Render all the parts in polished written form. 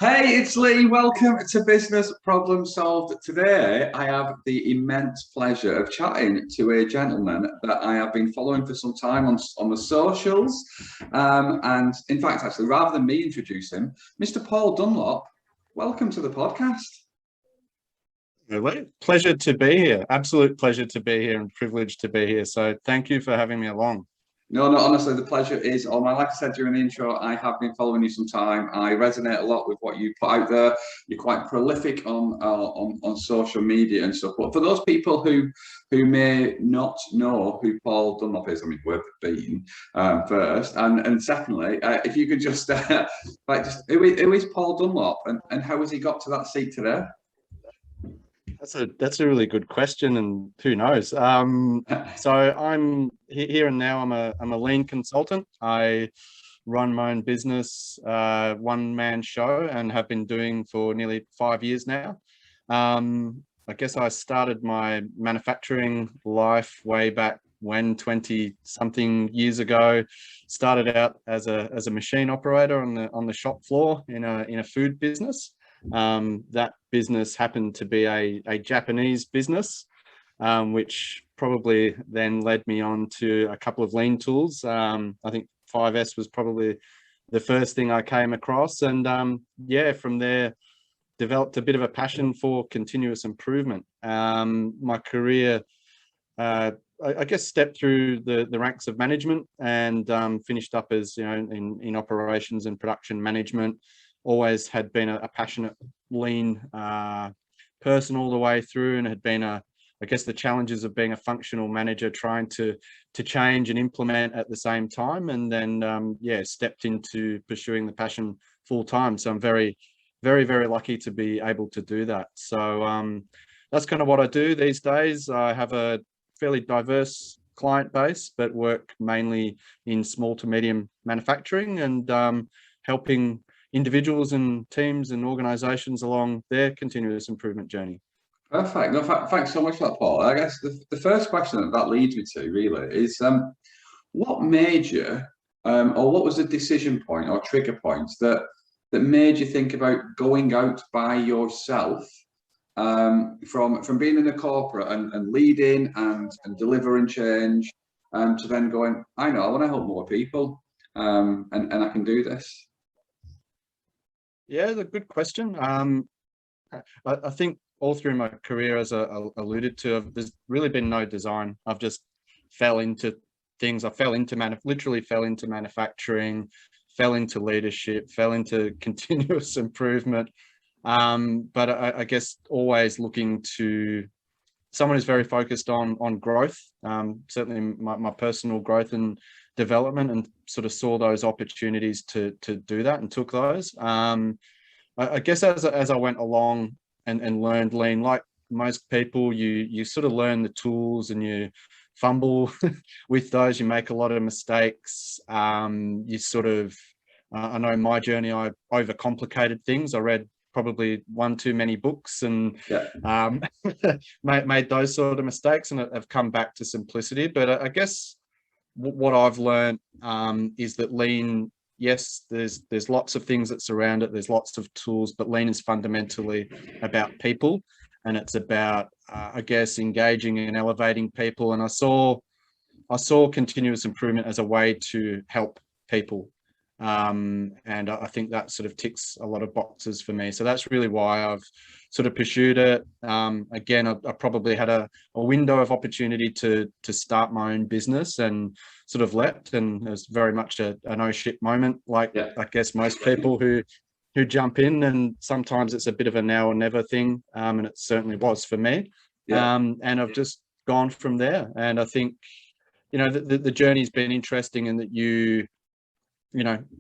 Hey, it's Lee. Welcome to Business Problem Solved. Today, I have the immense pleasure of chatting to a gentleman that I have been following for some time on the socials. And in fact, actually, rather than me introduce him, Mr. Paul Dunlop, welcome to the podcast. Really? Pleasure to be here. Absolute pleasure to be here and privileged to be here. So thank you for having me along. No, honestly, the pleasure is all mine. Like I said during the intro, I have been following you some time. I resonate a lot with what you put out there. You're quite prolific on social media and stuff. But for those people who may not know who Paul Dunlop is, I mean, worth being first, and secondly, if you could just who is Paul Dunlop and how has he got to that seat today? That's a really good question, and who knows? So I'm here and now. I'm a lean consultant. I run my own business, one-man show, and have been doing for nearly 5 years now. I guess I started my manufacturing life way back when 20 something years ago. Started out as a machine operator on the shop floor in a food business. That business happened to be a Japanese business, which probably then led me on to a couple of lean tools. I think 5S was probably the first thing I came across, and yeah, from there developed a bit of a passion for continuous improvement. My career, I guess, stepped through the ranks of management and finished up as, in operations and production management. Always had been a passionate lean person all the way through, and had been I guess the challenges of being a functional manager, trying to change and implement at the same time, and then yeah, stepped into pursuing the passion full time. So I'm very, very, very lucky to be able to do that. So that's kind of what I do these days. I have a fairly diverse client base, but work mainly in small to medium manufacturing and helping individuals and teams and organizations along their continuous improvement journey. Perfect. No, thanks so much for that, Paul. I guess the first question that leads me to really is what made you, or what was the decision point or trigger points that made you think about going out by yourself, from being in a corporate and leading and delivering change, to then going, I know, I want to help more people, and I can do this. Yeah, it's a good question. I think all through my career, as I alluded to, there's really been no design. I've just fell into things. Literally fell into manufacturing, fell into leadership, fell into continuous improvement. But I guess always looking to someone who's very focused on growth, certainly my personal growth and development, and sort of saw those opportunities to do that and took those. I guess as I went along and learned lean, like most people, you sort of learn the tools and you fumble with those. You make a lot of mistakes. You sort of, I know my journey, I overcomplicated things. I read probably one too many books and made those sort of mistakes, and have come back to simplicity. But I guess what I've learned is that lean, yes, there's lots of things that surround it, there's lots of tools, but lean is fundamentally about people, and it's about I guess engaging and elevating people. And I saw continuous improvement as a way to help people, and I think that sort of ticks a lot of boxes for me. So that's really why I've sort of pursued it. Again, I probably had a window of opportunity to start my own business, and sort of leapt, and it was very much an oh shit moment, like I guess most people who jump in, and sometimes it's a bit of a now or never thing, and it certainly was for me. And I've just gone from there. And I think, the journey's been interesting in that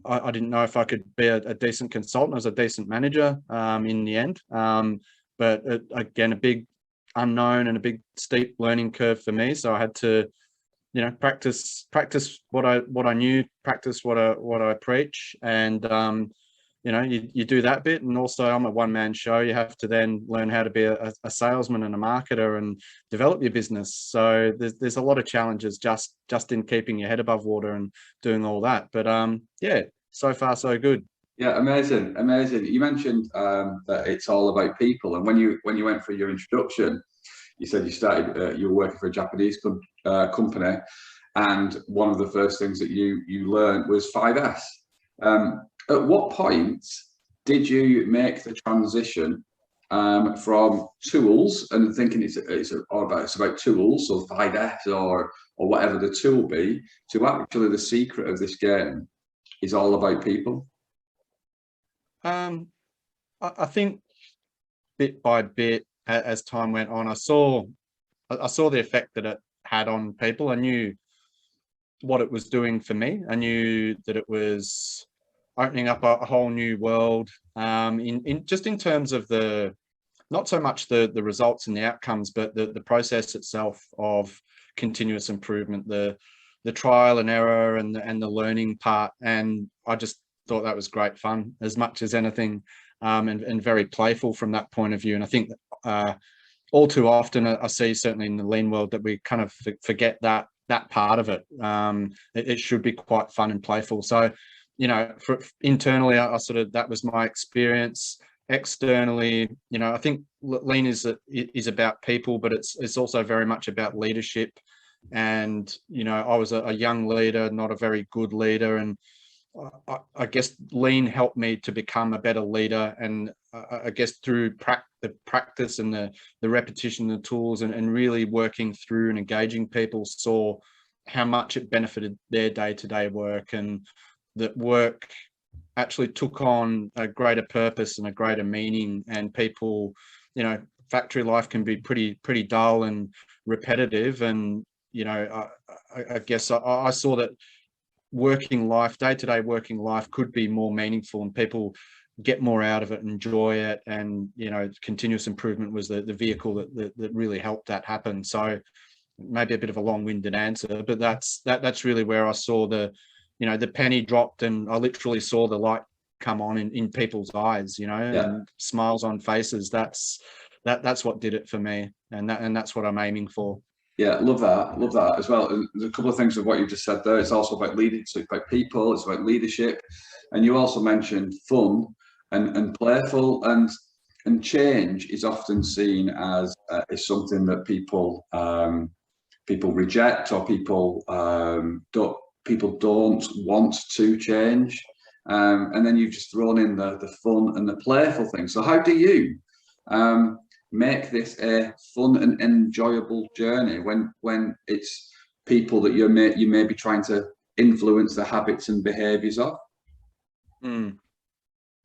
I didn't know if I could be a decent consultant. I was a decent manager in the end. But again, a big unknown and a big steep learning curve for me. So I had to, practice what I knew, practice what I preach. And, you do that bit. And also I'm a one-man show. You have to then learn how to be a salesman and a marketer and develop your business. So there's a lot of challenges just in keeping your head above water and doing all that. But yeah, so far so good. Yeah, amazing, amazing. You mentioned that it's all about people, and when you went through your introduction, you said you started you were working for a Japanese company, and one of the first things that you learned was 5S. At what point did you make the transition from tools and thinking it's about tools, so 5S or whatever the tool be, to actually the secret of this game is all about people? Um, I think bit by bit, as time went on, I saw the effect that it had on people. I knew what it was doing for me. I knew that it was opening up a whole new world. In just in terms of the not so much the results and the outcomes, but the process itself of continuous improvement, the trial and error and the learning part. And I just thought that was great fun as much as anything, and very playful from that point of view. And I think all too often I see, certainly in the lean world, that we kind of forget that part of it. It should be quite fun and playful. So, internally, I sort of, that was my experience. Externally, I think lean is about people, but it's also very much about leadership. And I was a young leader, not a very good leader, and I guess lean helped me to become a better leader. And I guess through the practice and the repetition, the tools, and really working through and engaging people, saw how much it benefited their day-to-day work, and that work actually took on a greater purpose and a greater meaning. And people, factory life can be pretty dull and repetitive. And I guess I saw that working life, day-to-day working life, could be more meaningful, and people get more out of it, enjoy it. And continuous improvement was the vehicle that really helped that happen. So maybe a bit of a long-winded answer, but that's really where I saw the penny dropped, and I literally saw the light come on in people's eyes, Yeah. and smiles on faces. That's what did it for me, and that's what I'm aiming for. Yeah, love that as well. And there's a couple of things of what you just said there. It's also about leading, so it's about people, it's about leadership, and you also mentioned fun and playful, and change is often seen as something that people reject, or people don't want to change. And then you've just thrown in the fun and the playful thing. So how do you make this a fun and enjoyable journey when it's people that you may be trying to influence the habits and behaviors of?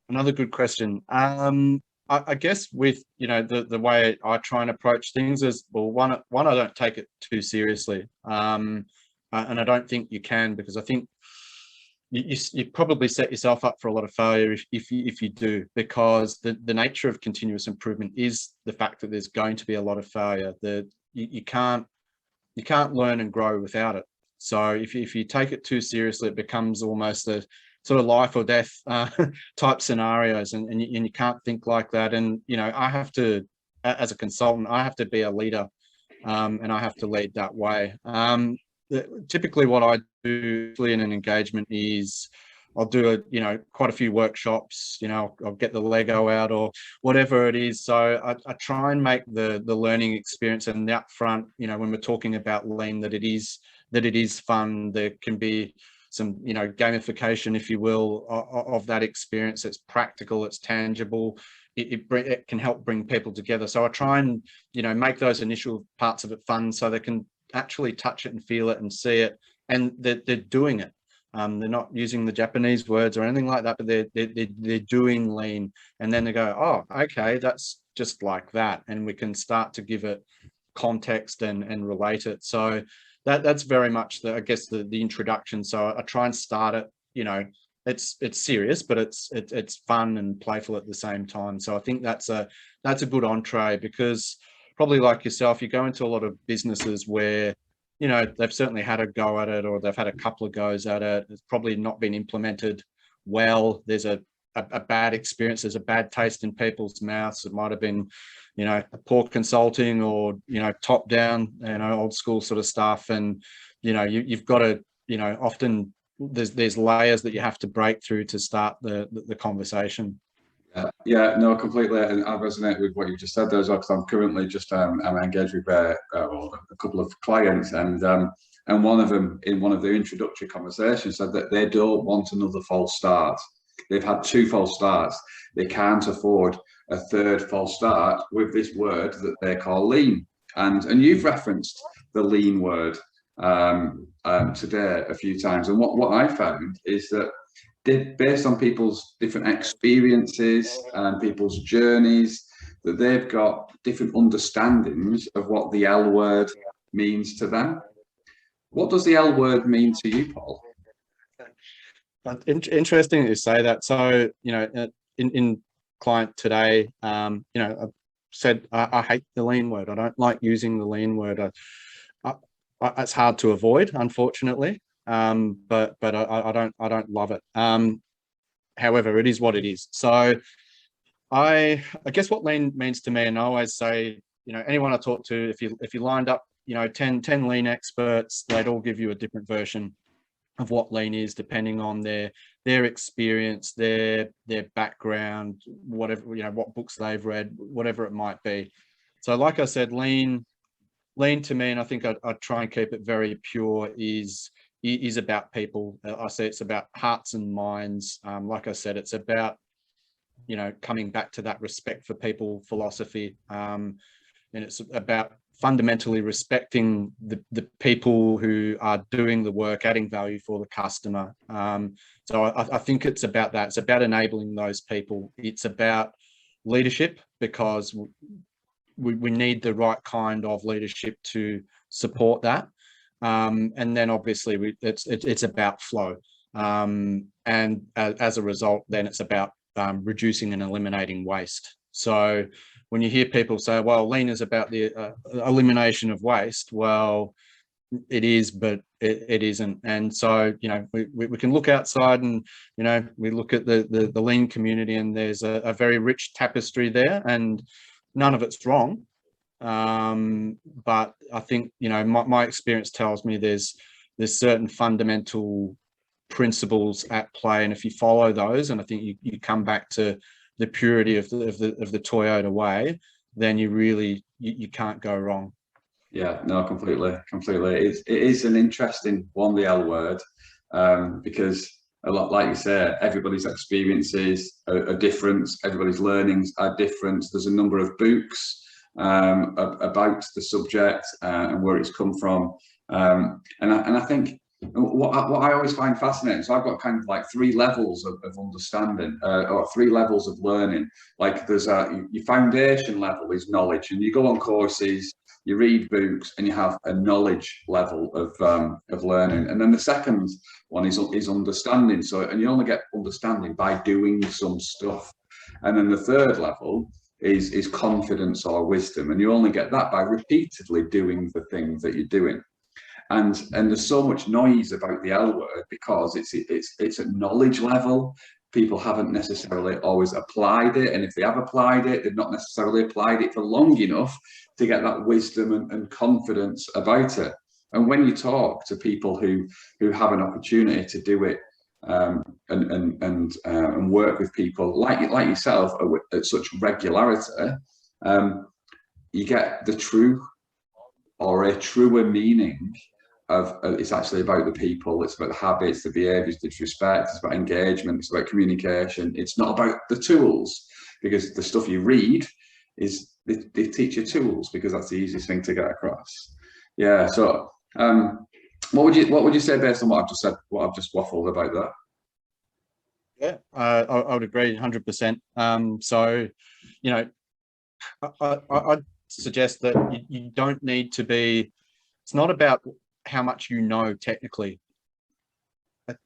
Another good question. I guess with the way I try and approach things is, well, one, I don't take it too seriously, and I don't think you can, because I think you probably set yourself up for a lot of failure if you do, because the nature of continuous improvement is the fact that there's going to be a lot of failure. That you can't learn and grow without it. So if you take it too seriously, it becomes almost a sort of life or death type scenarios, and you can't think like that. And I have to, as a consultant, I have to be a leader, and I have to lead that way. Typically what I do in an engagement is I'll do quite a few workshops. I'll get the Lego out or whatever it is. So I try and make the learning experience and the upfront, when we're talking about lean, that it is fun. There can be some gamification, if you will, of that experience. It's practical, it's tangible, it can help bring people together. So I try and make those initial parts of it fun, so they can actually touch it and feel it and see it, and they're doing it. They're not using the Japanese words or anything like that, but they're doing lean, and then they go, oh, okay, that's just like that, and we can start to give it context and relate it. So that's very much I guess the introduction. So I try and start it, it's serious, but it's fun and playful at the same time. So I think that's a good entree, because probably like yourself, you go into a lot of businesses where they've certainly had a go at it, or they've had a couple of goes at it. It's probably not been implemented well. There's a bad experience. There's a bad taste in people's mouths. It might have been, poor consulting, or top down, old school sort of stuff. And you've got to often there's layers that you have to break through to start the conversation. Yeah, no, completely, and I resonate with what you just said there as well, because I'm currently just I'm engaged with well, a couple of clients, and one of them in one of their introductory conversations said that they don't want another false start. They've had 2 false starts. They can't afford a 3rd false start with this word that they call lean. And you've referenced the lean word today a few times, and what I found is that based on people's different experiences and people's journeys, that they've got different understandings of what the L word means to them. What does the L word mean to you, Paul? Interesting that you say that. So, in client today, I've said I hate the lean word. I don't like using the lean word. It's hard to avoid, unfortunately. But I don't love it. However, it is what it is. So I guess what lean means to me, and I always say, anyone I talk to, if you lined up, 10 lean experts, they'd all give you a different version of what lean is, depending on their experience, their background, whatever, what books they've read, whatever it might be. So like I said, lean to me, and I think I try and keep it very pure, is about people. I say it's about hearts and minds. Like I said, it's about, coming back to that respect for people philosophy. And it's about fundamentally respecting the people who are doing the work, adding value for the customer. So I think it's about that. It's about enabling those people. It's about leadership, because we need the right kind of leadership to support that. And then obviously it's about flow. And as a result, then it's about reducing and eliminating waste. So when you hear people say, well, lean is about the elimination of waste, well, it is, but it isn't. And so, we can look outside and, we look at the lean community, and there's a very rich tapestry there, and none of it's wrong. But I think, my experience tells me there's certain fundamental principles at play, and if you follow those, and I think you come back to the purity of the Toyota way, then you can't go wrong. Yeah, no, completely. It is an interesting one, the L word, because a lot, like you say, everybody's experiences are different. Everybody's learnings are different. There's a number of books about the subject and where it's come from, and I think what I always find fascinating. So I've got kind of like 3 levels of understanding, or 3 levels of learning. Like there's your foundation level is knowledge, and you go on courses, you read books, and you have a knowledge level of learning. And then the second one is understanding. So, and you only get understanding by doing some stuff. And then the third level is confidence or wisdom, and you only get that by repeatedly doing the things that you're doing. And there's so much noise about the L word because it's at knowledge level. People haven't necessarily always applied it, and if they have applied it, they've not necessarily applied it for long enough to get that wisdom and confidence about it. And when you talk to people who have an opportunity to do it, and work with people like yourself at such regularity, you get the true, or a truer meaning of it's actually about the people. It's about the habits, the behaviors, the respect. It's about engagement. It's about communication. It's not about the tools, because the stuff you read is they teach you tools, because that's the easiest thing to get across. Yeah. So what would you say based on what I've just said, what I've just waffled about that? Yeah, I would agree 100%. So, I'd suggest that you don't need to be. It's not about how much you know technically.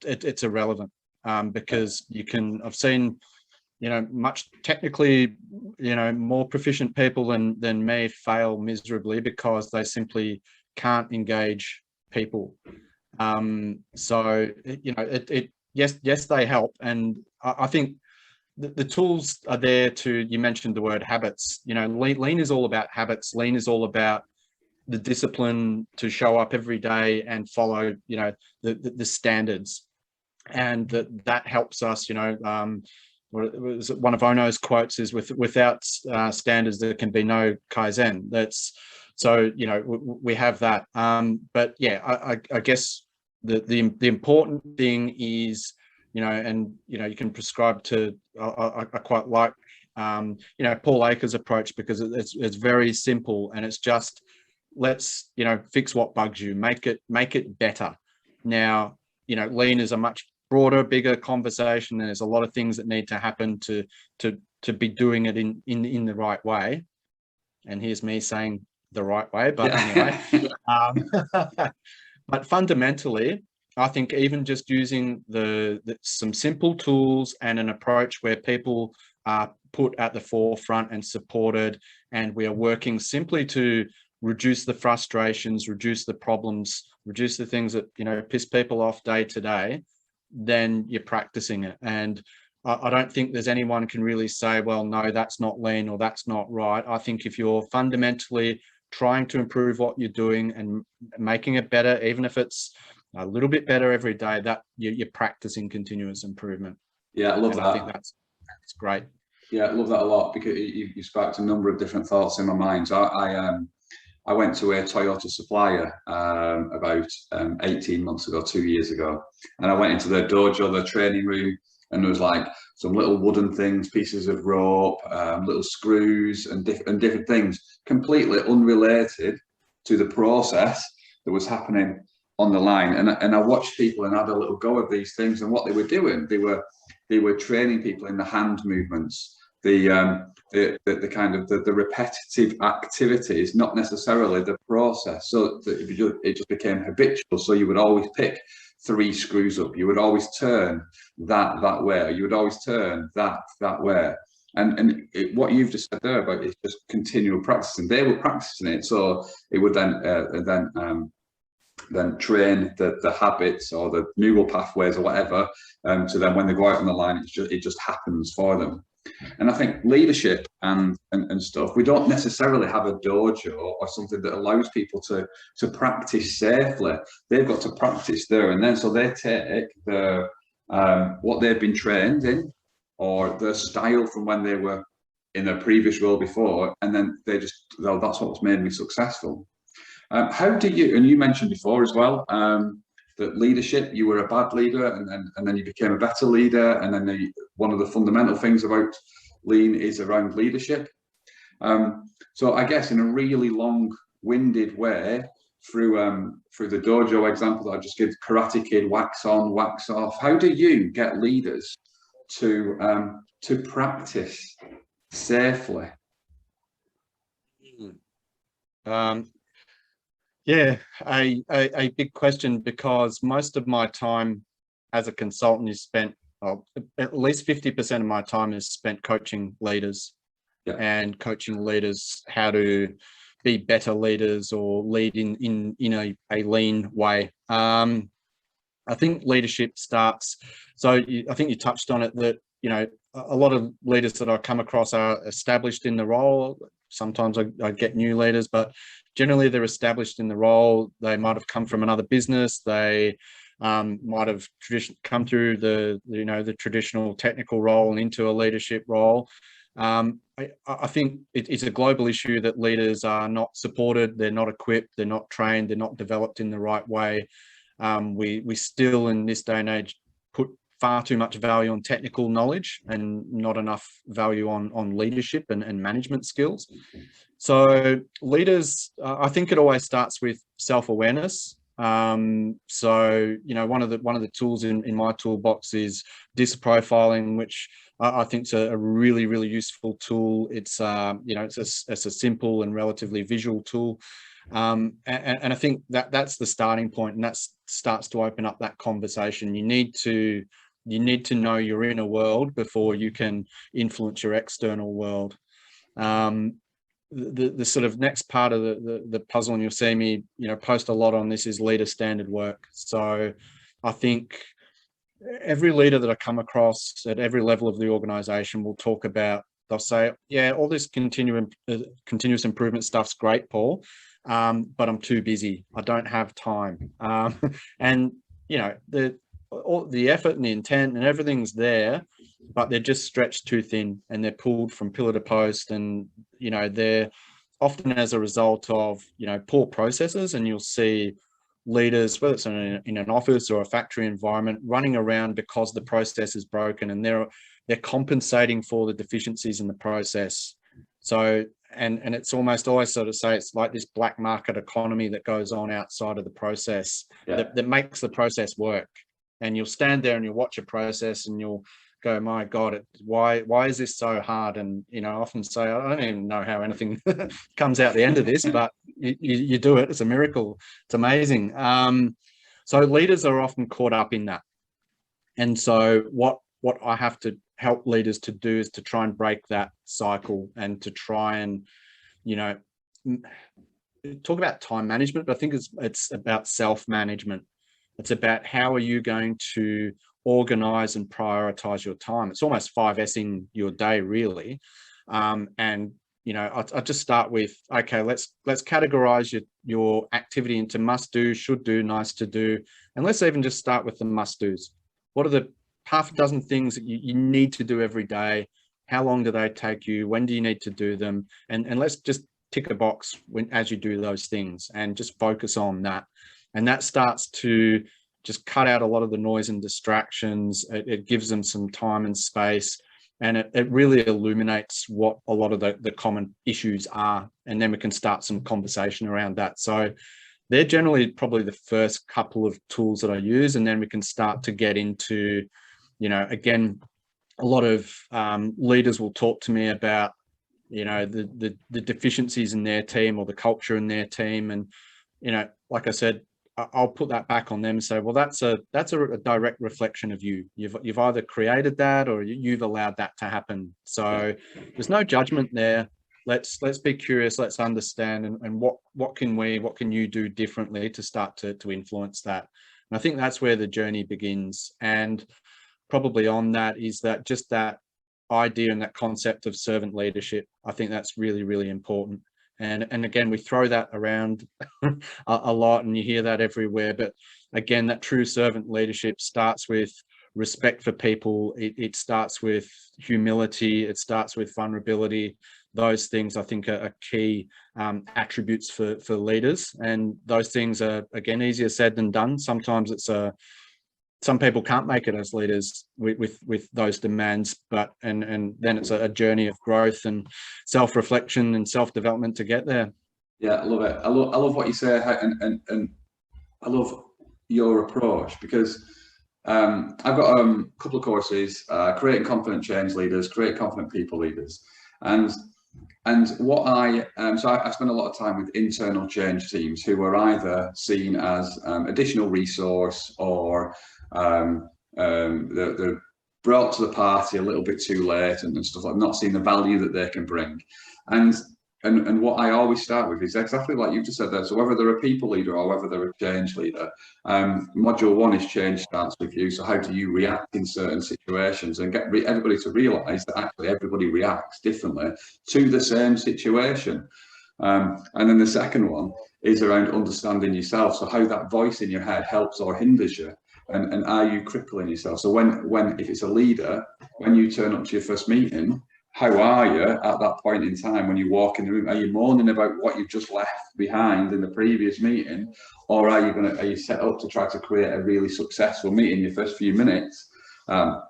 It's irrelevant, because I've seen, much technically, more proficient people than me fail miserably because they simply can't engage people. So, yes, they help. And I think the tools are there you mentioned the word habits. Lean is all about habits. Lean is all about the discipline to show up every day and follow, the standards. and that helps us, you know. One of Ono's quotes is, without standards there can be no Kaizen. That's so, you know, we have that. But yeah, I guess the important thing is, you know, and you know, you can prescribe to, I quite like you know, Paul Akers' approach, because it's very simple, and it's just, let's, you know, fix what bugs you, make it better. Now, you know, lean is a much broader, bigger conversation. There's a lot of things that need to happen to be doing it in the right way. And here's me saying the right way, but anyway. But fundamentally, I think even just using some simple tools and an approach where people are put at the forefront and supported, and we are working simply to reduce the frustrations, reduce the problems, reduce the things that, you know, piss people off day to day, then you're practicing it. And I don't think there's anyone can really say, well, no, that's not lean or that's not right. I think if you're fundamentally trying to improve what you're doing and making it better, even if it's a little bit better every day, that you're practicing continuous improvement. Yeah, I love that. I think that's great. Yeah, I love that a lot, because you sparked a number of different thoughts in my mind. So I went to a Toyota supplier about 18 months ago, 2 years ago, and I went into their dojo, their training room, and there was like some little wooden things, pieces of rope, little screws, and different things, completely unrelated to the process that was happening on the line. And I watched people and had a little go of these things, and what they were doing, they were training people in the hand movements, the kind of the repetitive activities, not necessarily the process. So it just became habitual. So you would always pick 3 screws up, you would always turn that way, you would always turn that way. And what you've just said there about is just continual practicing. They were practicing it, so it would then train the habits or the neural pathways or whatever. So then when they go out on the line, it just happens for them. And I think leadership and stuff, we don't necessarily have a dojo or something that allows people to practice safely. They've got to practice there and then. So they take what they've been trained in, or their style from when they were in their previous role before, and then that's what's made me successful. How do you, and you mentioned before as well, that leadership, you were a bad leader and then you became a better leader, and then one of the fundamental things about lean is around leadership. So I guess in a really long-winded way, through the dojo example that I just gave, Karate Kid, wax on, wax off, how do you get leaders to practice safely? Yeah, a big question, because most of my time as a consultant is spent, at least 50% of my time is spent coaching leaders. Yeah. And coaching leaders how to be better leaders or lead in a lean way. I think leadership starts, so I think you touched on it, that, you know, a lot of leaders that I come across are established in the role. Sometimes I get new leaders, but generally they're established in the role. They might have come from another business. They might have come through the traditional technical role and into a leadership role. I think it's a global issue that leaders are not supported. They're not equipped. They're not trained. They're not developed in the right way. We still, in this day and age, put far too much value on technical knowledge and not enough value on leadership and management skills. So leaders, I think it always starts with self-awareness. So, you know, one of the tools in my toolbox is DISC profiling, which I think is a really, really useful tool. It's it's a simple and relatively visual tool. And I think that's the starting point, and that starts to open up that conversation. You need to know your inner world before you can influence your external world. The sort of next part of the puzzle, and you'll see me, you know, post a lot on this, is leader standard work. So I think every leader that I come across at every level of the organization will talk about, they'll say, yeah, all this continuous improvement stuff's great, Paul, but I'm too busy. I don't have time. And, you know, all the effort and the intent and everything's there, but they're just stretched too thin, and they're pulled from pillar to post. And, they're often as a result of, poor processes. And you'll see leaders, whether it's in an office or a factory environment, running around because the process is broken, and they're compensating for the deficiencies in the process. So, and it's almost always sort of say it's like this black market economy that goes on outside of the process, that makes the process work. And you'll stand there and you'll watch a process and you'll go, my God, why is this so hard? And, I often say, I don't even know how anything comes out the end of this, but you do it. It's a miracle. It's amazing. So leaders are often caught up in that. And so what I have to help leaders to do is to try and break that cycle, and to try and, talk about time management, but I think it's about self-management. It's about how are you going to organize and prioritize your time. It's almost 5S'ing your day, really. And, I just start with, okay, let's categorize your activity into must do, should do, nice to do. And let's even just start with the must do's. What are the half a dozen things that you need to do every day? How long do they take you? When do you need to do them? And let's just tick a box as you do those things, and just focus on that. And that starts to just cut out a lot of the noise and distractions. It gives them some time and space, and it really illuminates what a lot of the common issues are. And then we can start some conversation around that. So they're generally probably the first couple of tools that I use. And then we can start to get into, again, a lot of leaders will talk to me about, the deficiencies in their team or the culture in their team. And, like I said, I'll put that back on them and say, well, that's a direct reflection of you. You've either created that or you've allowed that to happen. So there's no judgment there. Let's be curious. Let's understand, and what can you do differently to start to influence that. And I think that's where the journey begins. And probably on that is that just that idea and that concept of servant leadership. I think that's really, really important. And again, we throw that around a lot, and you hear that everywhere. But again, that true servant leadership starts with respect for people. It starts with humility. It starts with vulnerability. Those things, I think, are key attributes for leaders. And those things are, again, easier said than done. Sometimes some people can't make it as leaders with those demands, but and then it's a journey of growth and self-reflection and self-development to get there. Yeah, I love it. I love what you say, and I love your approach, because I've got a couple of courses, creating confident change leaders, create confident people leaders, and what so I spend a lot of time with internal change teams who are either seen as additional resource, or they're brought to the party a little bit too late and stuff, like not seeing the value that they can bring. And what I always start with is exactly like you just said there. So whether they're a people leader or whether they're a change leader, module 1 is change starts with you. So how do you react in certain situations, and get everybody to realize that actually everybody reacts differently to the same situation. And then the second one is around understanding yourself. So how that voice in your head helps or hinders you. And are you crippling yourself? So if it's a leader, when you turn up to your first meeting, how are you at that point in time when you walk in the room? Are you moaning about what you've just left behind in the previous meeting, or are you set up to try to create a really successful meeting? Your first few minutes are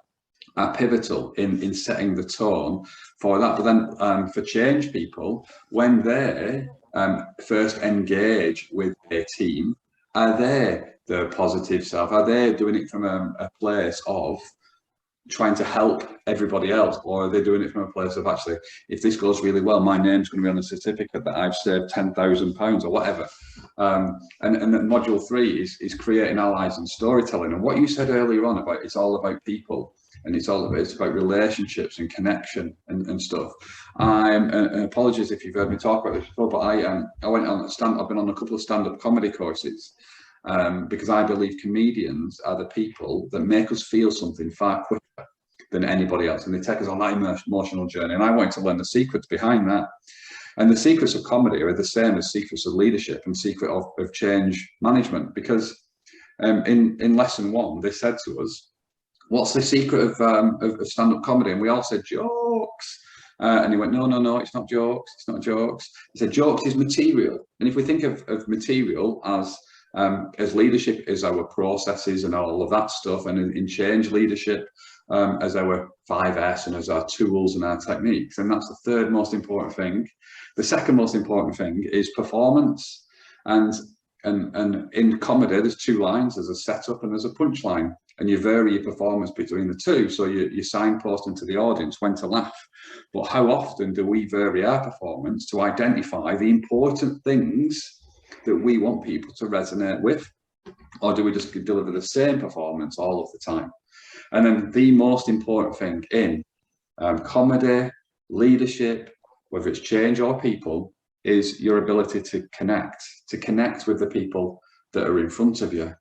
pivotal in setting the tone for that. But then for change people, when they first engage with a team, are they the positive self? Are they doing it from a place of trying to help everybody else, or are they doing it from a place of, actually, if this goes really well, my name's going to be on a certificate that I've saved £10,000 or whatever. And then module 3 is creating allies and storytelling. And what you said earlier on about it's all about people, and it's about relationships and connection and stuff. And apologies if you've heard me talk about this before, but I went on I've been on a couple of stand-up comedy courses. Because I believe comedians are the people that make us feel something far quicker than anybody else, and they take us on that emotional journey. And I wanted to learn the secrets behind that. And the secrets of comedy are the same as secrets of leadership and secret of change management, because in lesson one, they said to us, what's the secret of stand-up comedy? And we all said jokes. And he went, no, no, no, it's not jokes. It's not jokes. He said, jokes is material. And if we think of material as leadership is our processes and all of that stuff, and in change leadership as our 5S and as our tools and our techniques, and that's the third most important thing. The second most important thing is performance. And in comedy, there's two lines. There's a setup and there's a punchline. And you vary your performance between the two. So you signpost into the audience when to laugh. But how often do we vary our performance to identify the important things that we want people to resonate with? Or do we just deliver the same performance all of the time? And then the most important thing in comedy, leadership, whether it's change or people, is your ability to connect with the people that are in front of you.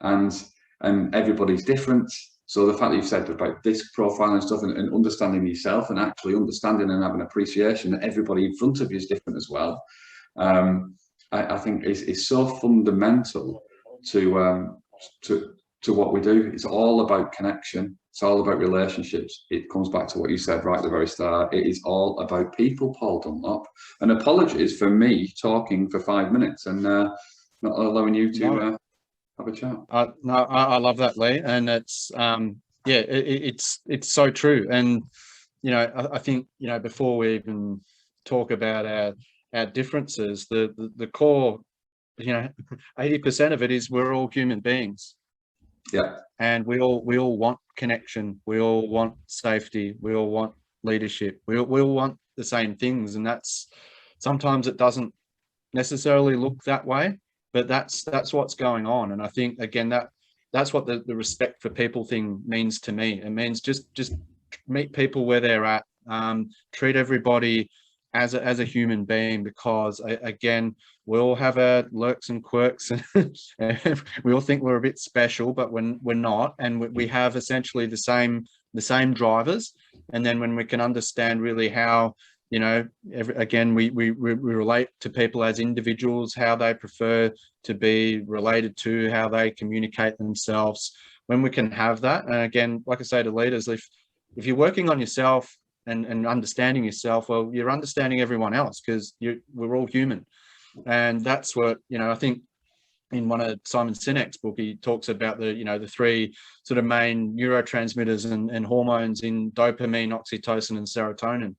And everybody's different. So the fact that you've said about disc profile and stuff, and understanding yourself, and actually understanding and having appreciation that everybody in front of you is different as well, I think is so fundamental to what we do. It's all about connection. It's all about relationships. It comes back to what you said right at the very start. It is all about people, Paul Dunlop. And apologies for me talking for 5 minutes and not allowing you to have a chat. No, I love that, Lee, and it's it's so true. And I think before we even talk about our differences, the core 80% of it is we're all human beings. Yeah. And we all want connection. We all want safety. We all want leadership. We all want the same things, and that's sometimes it doesn't necessarily look that way. But that's what's going on. And I think, again, that's what the respect for people thing means to me. It means just meet people where they're at, treat everybody as a human being, because again, we all have our lurks and quirks, and we all think we're a bit special, but when we're not, and we have essentially the same drivers. And then when we can understand really how again, we relate to people as individuals, how they prefer to be related to, how they communicate themselves. When we can have that, and again, like I say to leaders, if you're working on yourself and understanding yourself, well, you're understanding everyone else, because we're all human. And that's what I think in one of Simon Sinek's book, he talks about the three sort of main neurotransmitters and hormones in dopamine, oxytocin, and serotonin.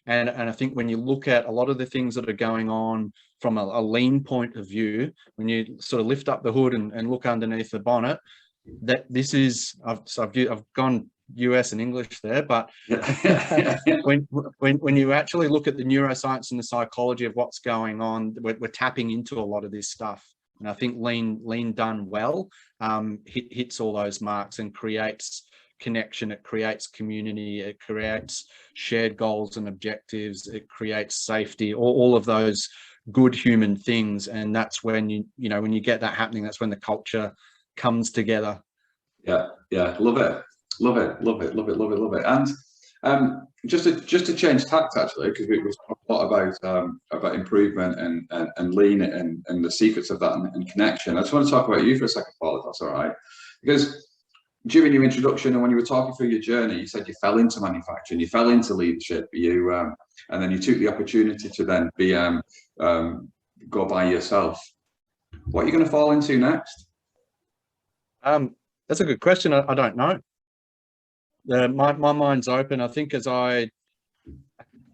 And I think when you look at a lot of the things that are going on from a lean point of view, when you sort of lift up the hood and look underneath the bonnet, that this is, I've gone US and English there, but when you actually look at the neuroscience and the psychology of what's going on, we're tapping into a lot of this stuff. And I think lean done well hits all those marks and creates connection, it creates community, it creates shared goals and objectives, it creates safety, all of those good human things. And that's when when you get that happening, that's when the culture comes together. Yeah, love it. And just to change tact, actually, because we've talked a lot about improvement and lean and the secrets of that and connection. I just want to talk about you for a second, Paul, if that's all right. Because during your introduction and when you were talking through your journey, you said you fell into manufacturing, you fell into leadership, and then you took the opportunity to then be go by yourself. What are you going to fall into next? That's a good question. I don't know. My mind's open. I think as I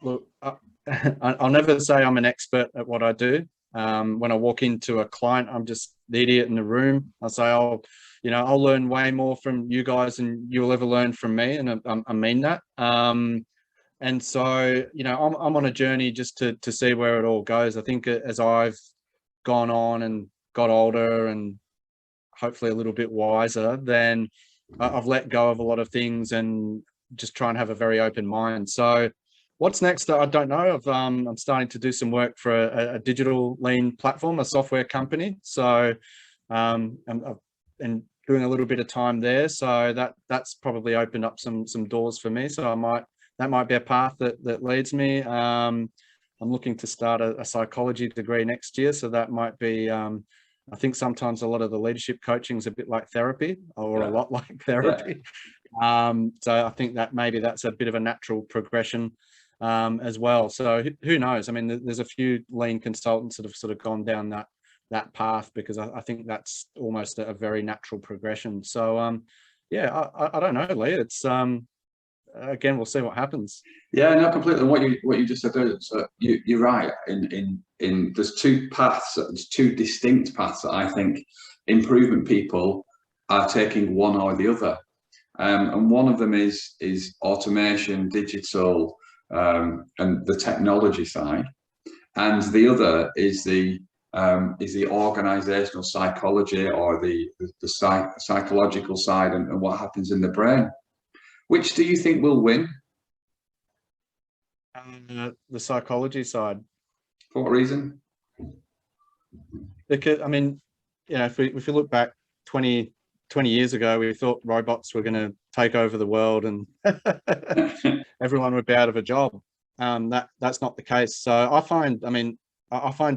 look, I'll never say I'm an expert at what I do. When I walk into a client, I'm just the idiot in the room. I say, I'll learn way more from you guys than you'll ever learn from me, and I mean that. And so, I'm on a journey just to see where it all goes. I think as I've gone on and got older and hopefully a little bit wiser, then I've let go of a lot of things and just try and have a very open mind. So what's next? I don't know. I'm starting to do some work for a digital lean platform, a software company. So I'm doing a little bit of time there. So that's probably opened up some doors for me. So that might be a path that leads me. I'm looking to start a psychology degree next year. So that might be I think sometimes a lot of the leadership coaching is a bit like therapy, or a lot like therapy. So I think that maybe that's a bit of a natural progression as well. So who knows? I mean, there's a few lean consultants that have sort of gone down that path, because I think that's almost a very natural progression. So yeah, I don't know, Lee. It's again, we'll see what happens. Yeah, no, completely. What you just said there, so you're right. In there's two paths, there's two distinct paths that I think improvement people are taking, one or the other. And one of them is automation, digital, and the technology side, and the other is the organizational psychology, or the psychological side, and what happens in the brain. Which do you think will win? The psychology side. For what reason? Because I mean, you know, if we look back 20 years ago, we thought robots were going to take over the world and everyone would be out of a job. That's not the case. So I find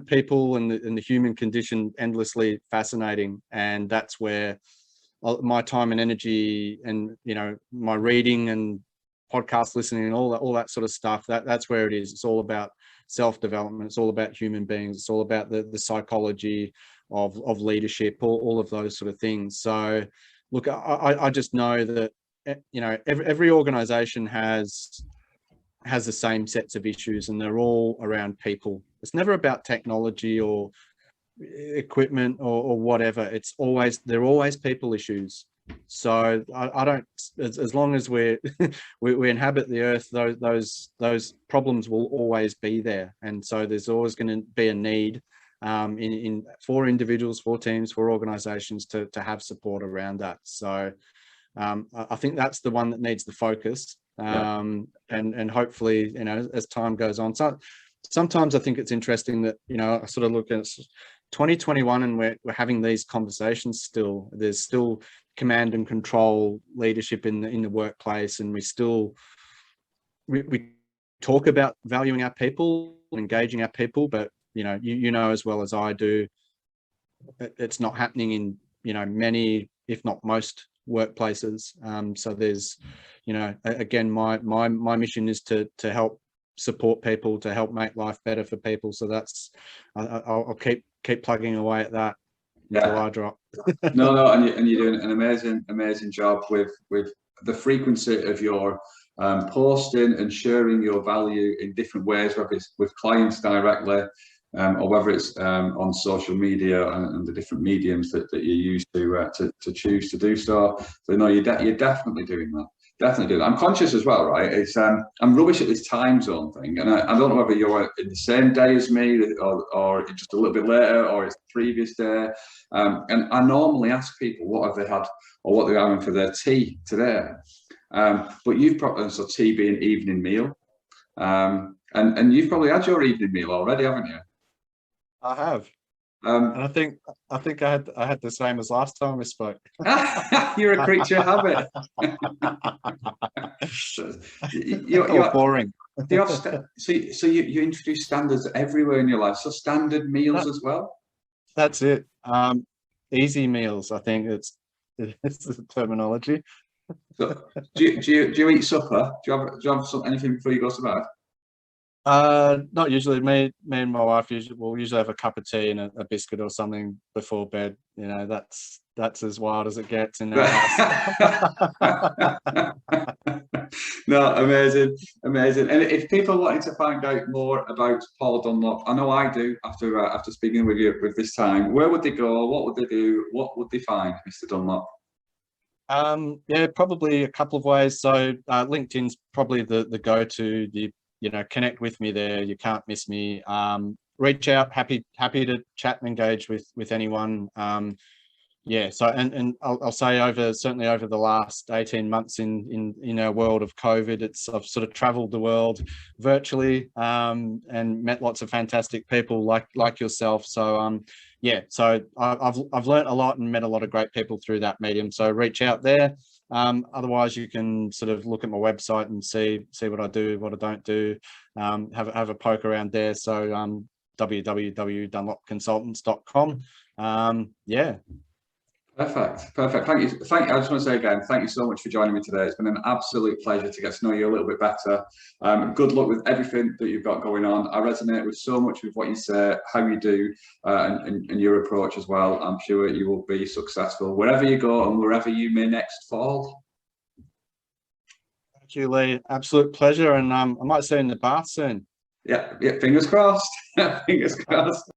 people and the human condition endlessly fascinating, and that's where my time and energy, and you know, my reading and podcast listening and all that sort of stuff, that's where it is. It's all about self-development. It's all about human beings. It's all about the psychology of leadership, all of those sort of things. So look, I just know that, you know, every organization has the same sets of issues, and they're all around people. It's never about technology or equipment or whatever. They're always people issues. So I don't, as long as we inhabit the earth, those problems will always be there. And so there's always going to be a need for individuals, for teams, for organizations to have support around that. So I think that's the one that needs the focus. And hopefully, you know, as time goes on. So sometimes I think it's interesting that, you know, I sort of look at 2021 and we're having these conversations still. There's still command and control leadership in the workplace, and we talk about valuing our people, engaging our people, but you know, you know as well as I do, it's not happening in, you know, many, if not most workplaces. So there's, you know, again, my mission is to help support people, to help make life better for people. So that's, I'll keep plugging away at that until I drop. No, and you're doing an amazing job with the frequency of your posting and sharing your value in different ways, whether it's with clients directly, or whether it's on social media and the different mediums that you use to choose to do so. So no, you're definitely doing that. Definitely do that. I'm conscious as well, right? It's I'm rubbish at this time zone thing, and I don't know whether you're in the same day as me, or just a little bit later, or it's the previous day. And I normally ask people what have they had or what they're having for their tea today. But you've probably, so tea being evening meal, and you've probably had your evening meal already, haven't you? I have. And I think I had the same as last time we spoke. You're a creature of habit. You're boring. So you introduce standards everywhere in your life. So standard meals as well. That's it. Easy meals. I think it's the terminology. So do you eat supper? Do you have anything before you go to bed? Not usually. Me and my wife we'll usually have a cup of tea and a biscuit or something before bed. You know, that's as wild as it gets in our house. No, amazing. And if people wanted to find out more about Paul Dunlop, I know I do after speaking with you with this time, where would they go? What would they do? What would they find, Mr. Dunlop? Yeah, probably a couple of ways. So LinkedIn's probably the go-to. You know, connect with me there. You can't miss me. Reach out. Happy to chat and engage with anyone. Yeah. So and I'll say certainly over the last 18 months in our world of COVID, I've sort of traveled the world virtually and met lots of fantastic people like yourself. So yeah. So I've learned a lot and met a lot of great people through that medium. So reach out there. Otherwise, you can sort of look at my website and see what I do, what I don't do. Have a poke around there. So www.dunlopconsultants.com. Yeah. Perfect. Thank you. I just want to say again, thank you so much for joining me today. It's been an absolute pleasure to get to know you a little bit better. Good luck with everything that you've got going on. I resonate with so much with what you say, how you do, and your approach as well. I'm sure you will be successful wherever you go and wherever you may next fall. Thank you, Lee. Absolute pleasure. And I might see you in the bath soon. Yeah, fingers crossed. Fingers crossed.